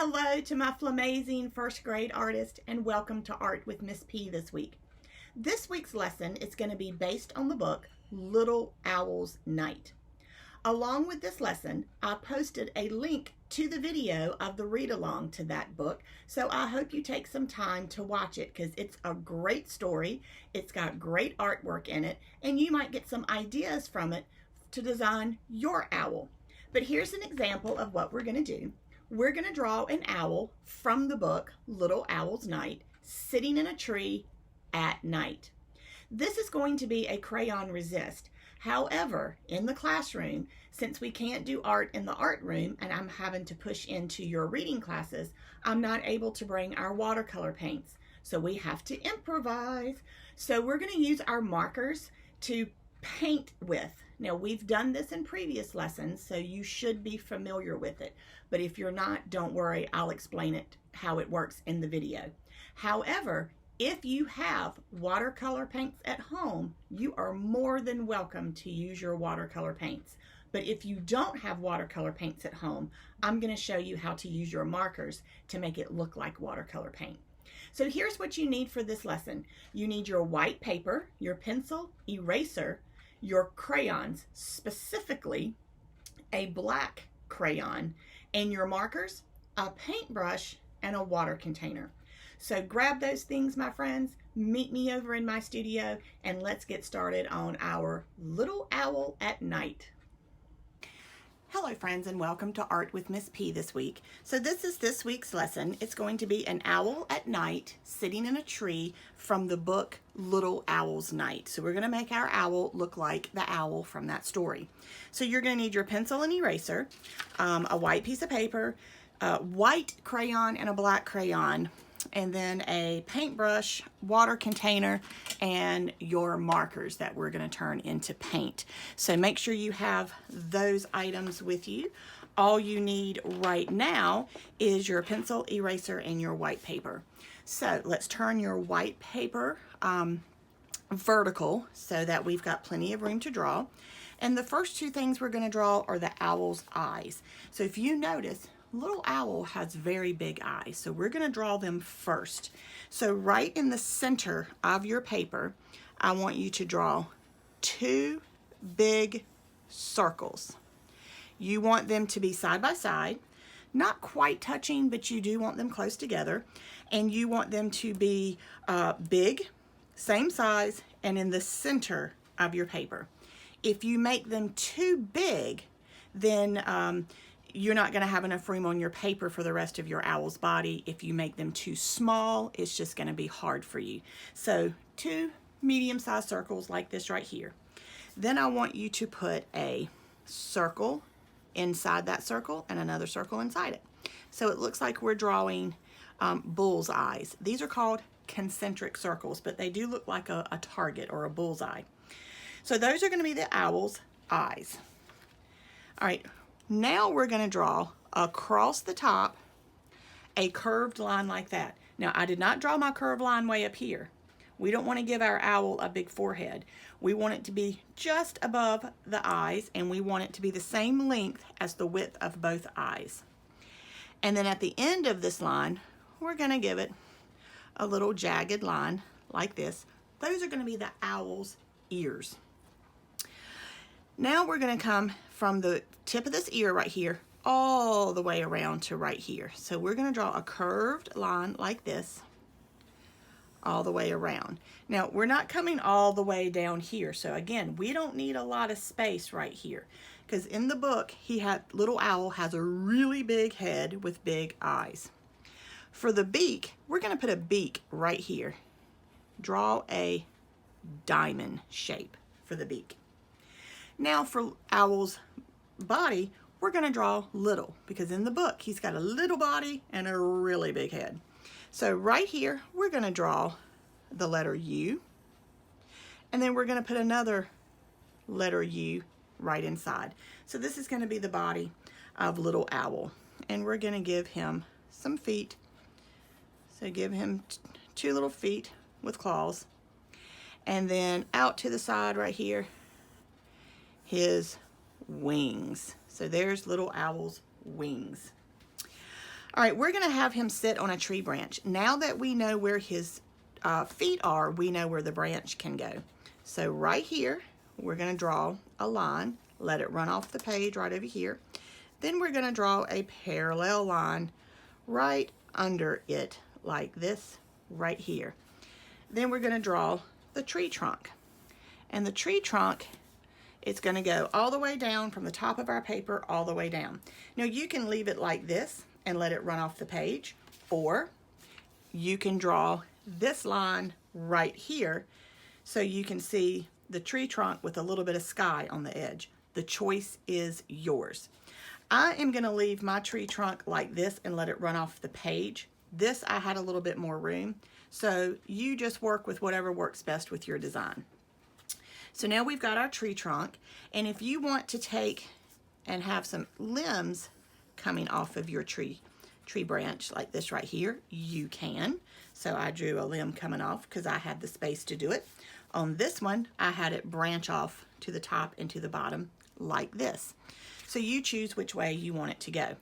Hello to my flamazing first grade artist and welcome to Art with Miss P this week. This week's lesson is going to be based on the book Little Owl's Night. Along with this lesson, I posted a link to the video of the read along to that book, so I hope you take some time to watch it because it's a great story, it's got great artwork in it, and you might get some ideas from it to design your owl. But here's an example of what we're going to do. We're going to draw an owl from the book Little Owl's Night sitting in a tree at night. This is going to be a crayon resist. However, in the classroom, since we can't do art in the art room and I'm having to push into your reading classes, I'm not able to bring our watercolor paints. So we have to improvise. So we're going to use our markers to paint with. Now, we've done this in previous lessons, so you should be familiar with it. But if you're not, don't worry, I'll explain it how it works in the video. However, if you have watercolor paints at home, you are more than welcome to use your watercolor paints. But if you don't have watercolor paints at home, I'm going to show you how to use your markers to make it look like watercolor paint. So here's what you need for this lesson. You need your white paper, your pencil, eraser, your crayons, specifically a black crayon, and your markers, a paintbrush, and a water container. So grab those things, my friends, meet me over in my studio, and let's get started on our Little Owl at Night. Hello friends, and welcome to Art with Miss P this week. So this is this week's lesson. It's going to be an owl at night sitting in a tree from the book Little Owl's Night. So we're going to make our owl look like the owl from that story. So you're going to need your pencil and eraser, a white piece of paper, a white crayon and a black crayon, and then a paintbrush, water container, and your markers that we're going to turn into paint. So make sure you have those items with you. All you need right now is your pencil, eraser, and your white paper. So let's turn your white paper vertical so that we've got plenty of room to draw. And the first two things we're going to draw are the owl's eyes. So if you notice, Little Owl has very big eyes, so we're going to draw them first. So right in the center of your paper, I want you to draw two big circles. You want them to be side by side, not quite touching, but you do want them close together, and you want them to be big, same size, and in the center of your paper. If you make them too big, then you're not going to have enough room on your paper for the rest of your owl's body. If you make them too small, it's just going to be hard for you. So two medium-sized circles like this right here. Then I want you to put a circle inside that circle and another circle inside it. So it looks like we're drawing bull's eyes. These are called concentric circles, but they do look like a target or a bullseye. So those are going to be the owl's eyes. All right. Now we're going to draw across the top a curved line like that. Now I did not draw my curved line way up here. We don't want to give our owl a big forehead. We want it to be just above the eyes, and we want it to be the same length as the width of both eyes. And then at the end of this line, we're going to give it a little jagged line like this. Those are going to be the owl's ears. Now we're going to come from the tip of this ear right here all the way around to right here. So we're going to draw a curved line like this all the way around. Now we're not coming all the way down here. So again, we don't need a lot of space right here because in the book, Little Owl has a really big head with big eyes. For the beak, we're going to put a beak right here. Draw a diamond shape for the beak. Now for Owl's body, we're going to draw little because in the book, he's got a little body and a really big head. So right here, we're going to draw the letter U, and then we're going to put another letter U right inside. So this is going to be the body of Little Owl, and we're going to give him some feet. So give him two little feet with claws, and then out to the side right here, his wings. So there's Little Owl's wings. All right, we're gonna have him sit on a tree branch. Now that we know where his feet are, we know where the branch can go. So right here, we're gonna draw a line, let it run off the page right over here. Then we're gonna draw a parallel line right under it like this right here. Then we're gonna draw the tree trunk. And the tree trunk, it's gonna go all the way down from the top of our paper all the way down. Now you can leave it like this and let it run off the page, or you can draw this line right here so you can see the tree trunk with a little bit of sky on the edge. The choice is yours. I am gonna leave my tree trunk like this and let it run off the page. This, I had a little bit more room, so you just work with whatever works best with your design. So now we've got our tree trunk, and if you want to take and have some limbs coming off of your tree branch like this right here, you can. So I drew a limb coming off because I had the space to do it. On this one, I had it branch off to the top and to the bottom like this. So you choose which way you want it to go. All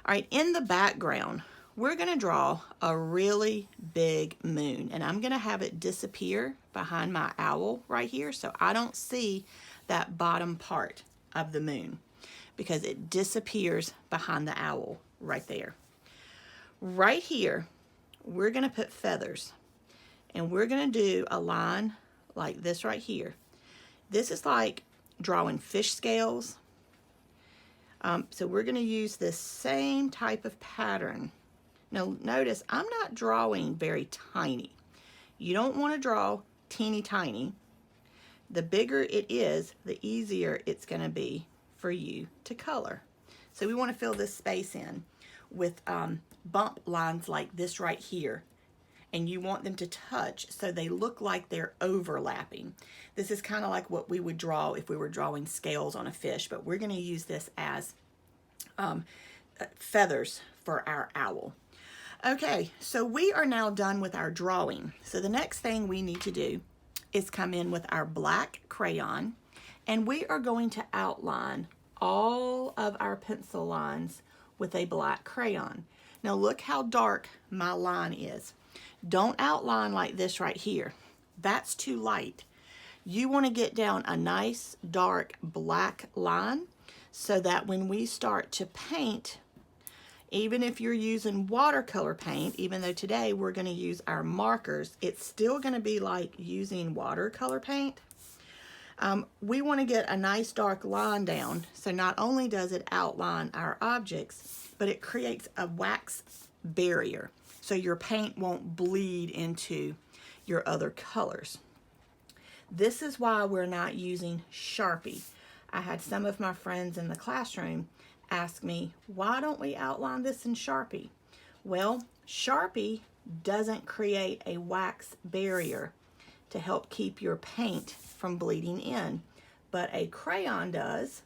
right, in the background, we're gonna draw a really big moon, and I'm gonna have it disappear behind my owl right here so I don't see that bottom part of the moon because it disappears behind the owl right there. Right here, we're gonna put feathers, and we're gonna do a line like this right here. This is like drawing fish scales. So we're gonna use this same type of pattern. Now notice, I'm not drawing very tiny. You don't wanna draw teeny tiny. The bigger it is, the easier it's gonna be for you to color. So we wanna fill this space in with bump lines like this right here. And you want them to touch so they look like they're overlapping. This is kind of like what we would draw if we were drawing scales on a fish, but we're gonna use this as feathers for our owl. Okay, so we are now done with our drawing. So the next thing we need to do is come in with our black crayon, and we are going to outline all of our pencil lines with a black crayon. Now look how dark my line is. Don't outline like this right here. That's too light. You want to get down a nice dark black line so that when we start to paint, even if you're using watercolor paint, even though today we're going to use our markers, it's still going to be like using watercolor paint. We want to get a nice dark line down, so not only does it outline our objects, but it creates a wax barrier so your paint won't bleed into your other colors. This is why we're not using Sharpie. I had some of my friends in the classroom ask me, why don't we outline this in Sharpie? Well, Sharpie doesn't create a wax barrier to help keep your paint from bleeding in, but a crayon does,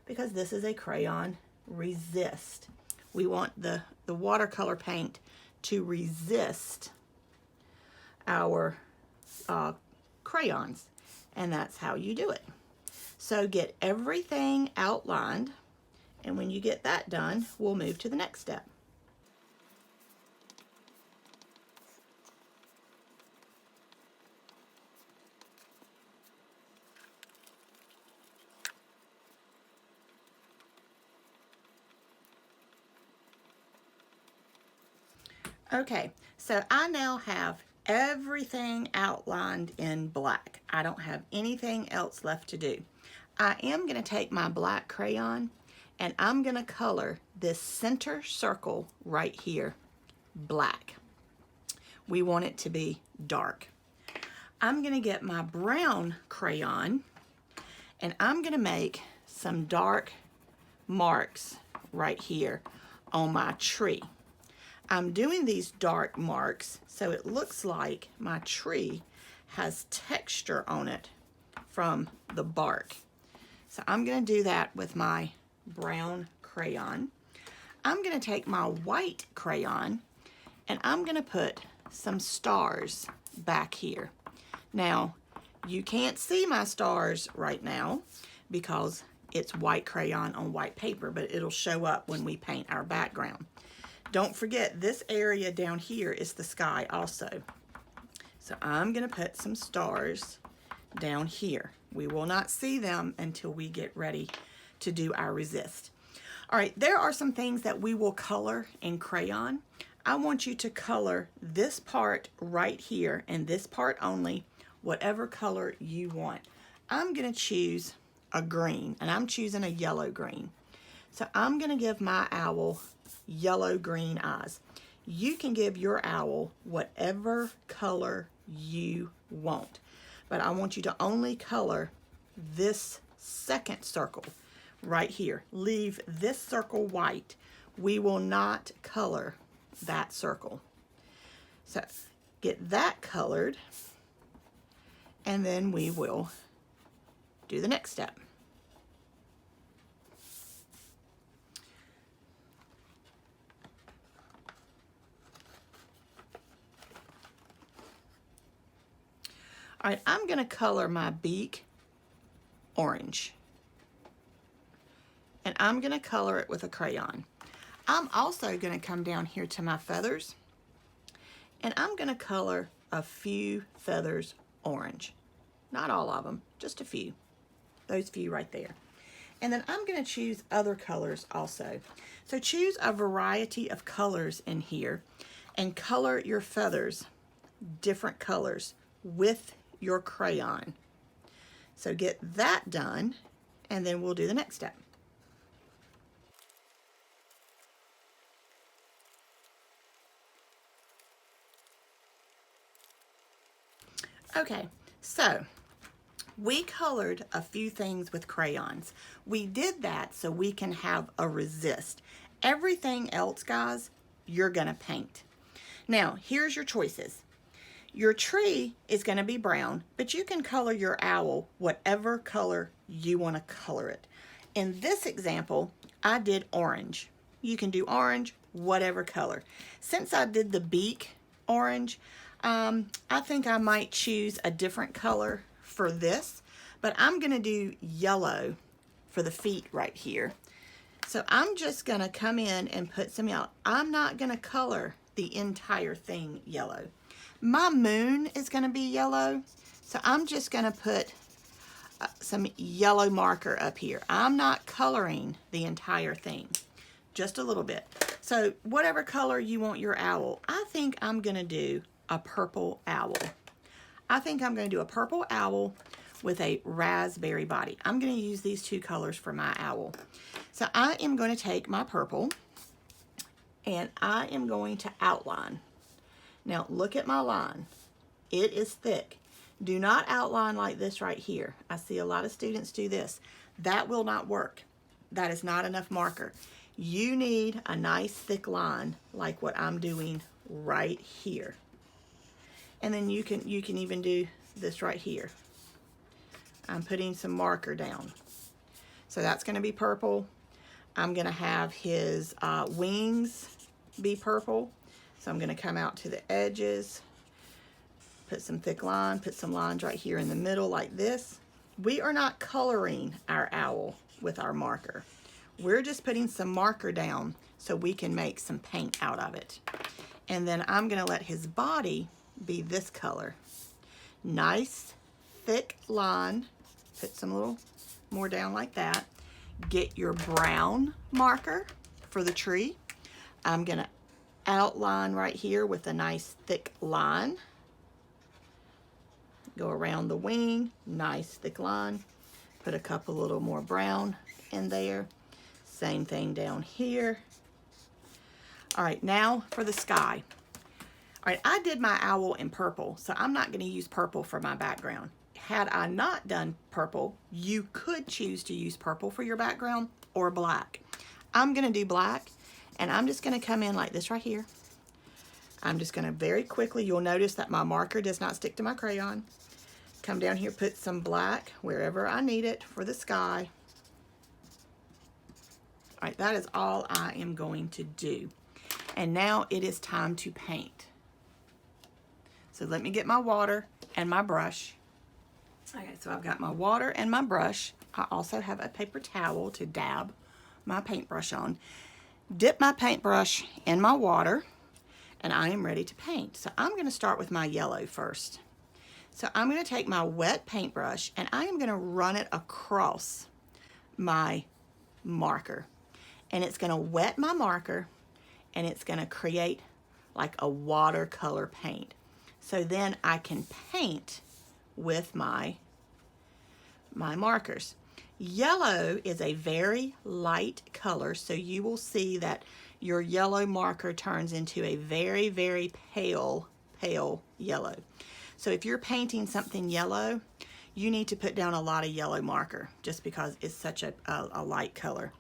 because this is a crayon resist. We want the watercolor paint to resist our crayons, and that's how you do it. So get everything outlined, and when you get that done, we'll move to the next step. Okay, so I now have everything outlined in black. I don't have anything else left to do. I am going to take my black crayon and I'm going to color this center circle right here black. We want it to be dark. I'm going to get my brown crayon and I'm going to make some dark marks right here on my tree. I'm doing these dark marks so it looks like my tree has texture on it from the bark. So I'm going to do that with my brown crayon. I'm going to take my white crayon and I'm going to put some stars back here. Now, you can't see my stars right now because it's white crayon on white paper, but it'll show up when we paint our background. Don't forget, this area down here is the sky also. So I'm going to put some stars down here. We will not see them until we get ready to do our resist. All right, there are some things that we will color in crayon. I want you to color this part right here and this part only, whatever color you want. I'm going to choose a green, and I'm choosing a yellow green. So I'm going to give my owl yellow green eyes. You can give your owl whatever color you want, but I want you to only color this second circle right here. Leave this circle white. We will not color that circle. So get that colored, and then we will do the next step. All right, I'm going to color my beak orange. And I'm going to color it with a crayon. I'm also going to come down here to my feathers, and I'm going to color a few feathers orange. Not all of them, just a few. Those few right there. And then I'm going to choose other colors also. So choose a variety of colors in here and color your feathers different colors with your crayon. So get that done, and then we'll do the next step. Okay, so we colored a few things with crayons. We did that so we can have a resist. Everything else, guys, you're gonna paint. Now, here's your choices. Your tree is gonna be brown, but you can color your owl whatever color you wanna color it. In this example, I did orange. You can do orange, whatever color. Since I did the beak orange, I think I might choose a different color for this, but I'm gonna do yellow for the feet right here. So I'm just gonna come in and put some yellow. I'm not gonna color the entire thing yellow. My moon is gonna be yellow, so I'm just gonna put some yellow marker up here. I'm not coloring the entire thing, just a little bit. So whatever color you want your owl, I think I'm gonna do a purple owl. I think I'm going to do a purple owl with a raspberry body. I'm going to use these two colors for my owl. So I am going to take my purple and I am going to outline. Now look at my line. It is thick. Do not outline like this right here. I see a lot of students do this. That will not work. That is not enough marker. You need a nice thick line like what I'm doing right here. And then you can even do this right here. I'm putting some marker down. So that's going to be purple. I'm going to have his wings be purple. So I'm going to come out to the edges, put some thick line, put some lines right here in the middle like this. We are not coloring our owl with our marker. We're just putting some marker down so we can make some paint out of it. And then I'm going to let his body be this color. Nice thick line. Put some little more down like that. Get your brown marker for the tree. I'm gonna outline right here with a nice thick line. Go around the wing, nice thick line. Put a couple little more brown in there. Same thing down here. All right, now for the sky. All right, I did my owl in purple, so I'm not going to use purple for my background. Had I not done purple, you could choose to use purple for your background or black. I'm going to do black, and I'm just going to come in like this right here. I'm just going to very quickly, you'll notice that my marker does not stick to my crayon. Come down here, put some black wherever I need it for the sky. All right, that is all I am going to do. And now it is time to paint. So let me get my water and my brush. Okay, so I've got my water and my brush. I also have a paper towel to dab my paintbrush on. dip my paintbrush in my water, and I am ready to paint. So I'm going to start with my yellow first. So I'm going to take my wet paintbrush and I am going to run it across my marker. And it's going to wet my marker and it's going to create like a watercolor paint. So then I can paint with my markers. Yellow is a very light color, so you will see that your yellow marker turns into a very, very pale yellow. So if you're painting something yellow, you need to put down a lot of yellow marker just because it's such a light color.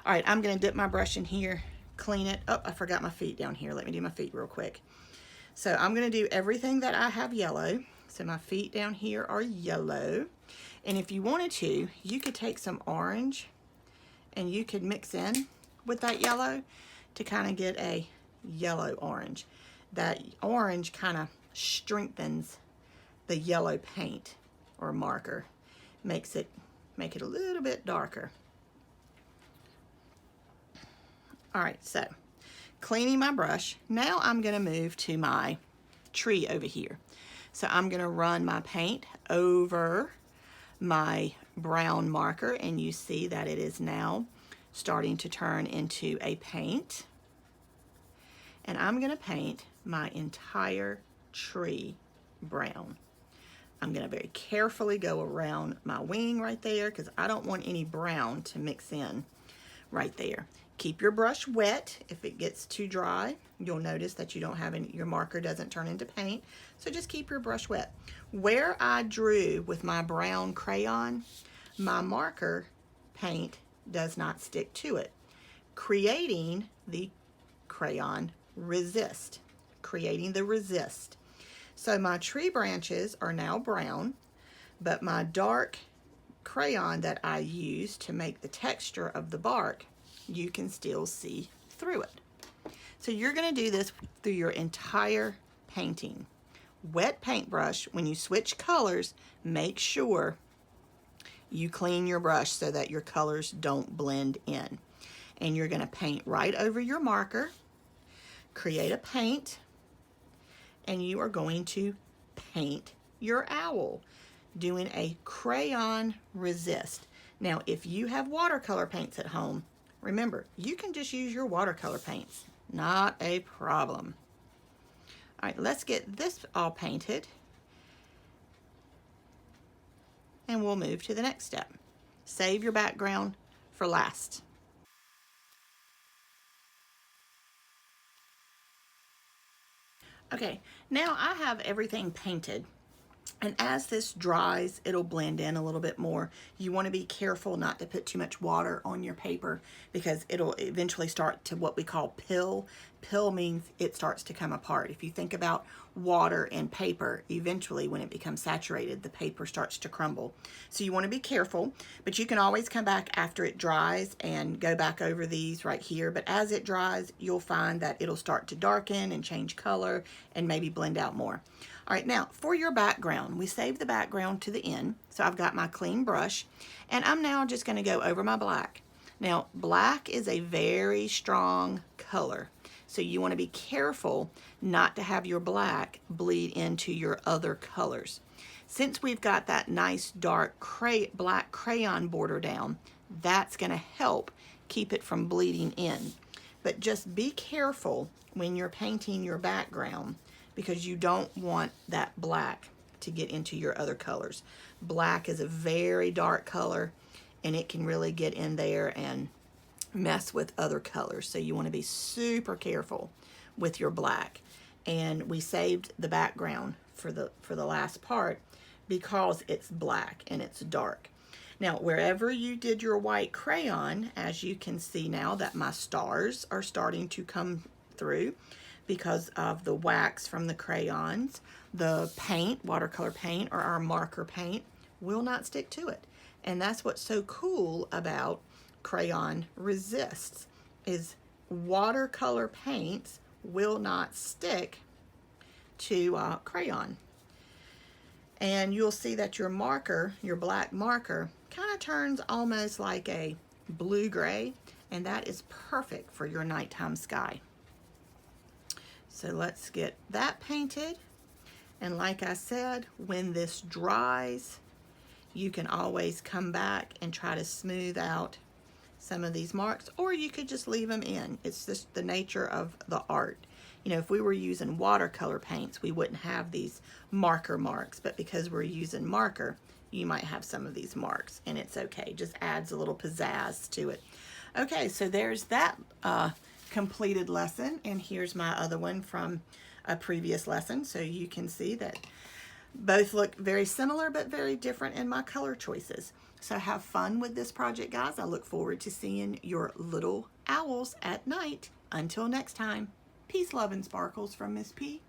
All right, I'm going to dip my brush in here, clean it. Oh, I forgot my feet down here. Let me do my feet real quick. So I'm going to do everything that I have yellow. So my feet down here are yellow. And if you wanted to, you could take some orange and you could mix in with that yellow to kind of get a yellow orange. That orange kind of strengthens the yellow paint or marker, make it a little bit darker. All right, so cleaning my brush. Now I'm going to move to my tree over here. So I'm going to run my paint over my brown marker, and you see that it is now starting to turn into a paint. And I'm going to paint my entire tree brown. I'm going to very carefully go around my wing right there because I don't want any brown to mix in right there. Keep your brush wet. If it gets too dry, you'll notice that you don't have any, your marker doesn't turn into paint. So just keep your brush wet. Where I drew with my brown crayon, my marker paint does not stick to it, creating the crayon resist, creating the resist. So my tree branches are now brown, but my dark crayon that I used to make the texture of the bark, you can still see through it. So you're going to do this through your entire painting. Wet paintbrush, when you switch colors, make sure you clean your brush so that your colors don't blend in. And you're going to paint right over your marker, create a paint, and you are going to paint your owl doing a crayon resist. Now, if you have watercolor paints at home, remember, you can just use your watercolor paints. Not a problem. All right, let's get this all painted. And we'll move to the next step. Save your background for last. Okay, now I have everything painted. And as this dries, it'll blend in a little bit more. You want to be careful not to put too much water on your paper because it'll eventually start to what we call pill. Pill means it starts to come apart. If you think about water and paper, eventually when it becomes saturated, the paper starts to crumble. So you want to be careful, but you can always come back after it dries and go back over these right here. But as it dries, you'll find that it'll start to darken and change color and maybe blend out more. All right, now for your background, we saved the background to the end. So I've got my clean brush and I'm now just going to go over my black. Now, black is a very strong color. So you want to be careful not to have your black bleed into your other colors. Since we've got that nice dark black crayon border down, that's going to help keep it from bleeding in. But just be careful when you're painting your background because you don't want that black to get into your other colors. Black is a very dark color and it can really get in there and mess with other colors. So you want to be super careful with your black. And we saved the background for the last part because it's black and it's dark. Now, wherever you did your white crayon, as you can see now that my stars are starting to come through because of the wax from the crayons, the paint, watercolor paint, or our marker paint will not stick to it. And that's what's so cool about crayon resists, is watercolor paints will not stick to crayon. And you'll see that your marker, your black marker, kind of turns almost like a blue-gray. and that is perfect for your nighttime sky. So let's get that painted. And like I said, when this dries, you can always come back and try to smooth out some of these marks, or you could just leave them in. It's just the nature of the art. You know, if we were using watercolor paints, we wouldn't have these marker marks, but because we're using marker, you might have some of these marks, and it's okay. Just adds a little pizzazz to it. Okay, so there's that completed lesson, and here's my other one from a previous lesson, so you can see that both look very similar but very different in my color choices. So have fun with this project, guys. I look forward to seeing your little owls at night. Until next time, peace, love, and sparkles from Miss P.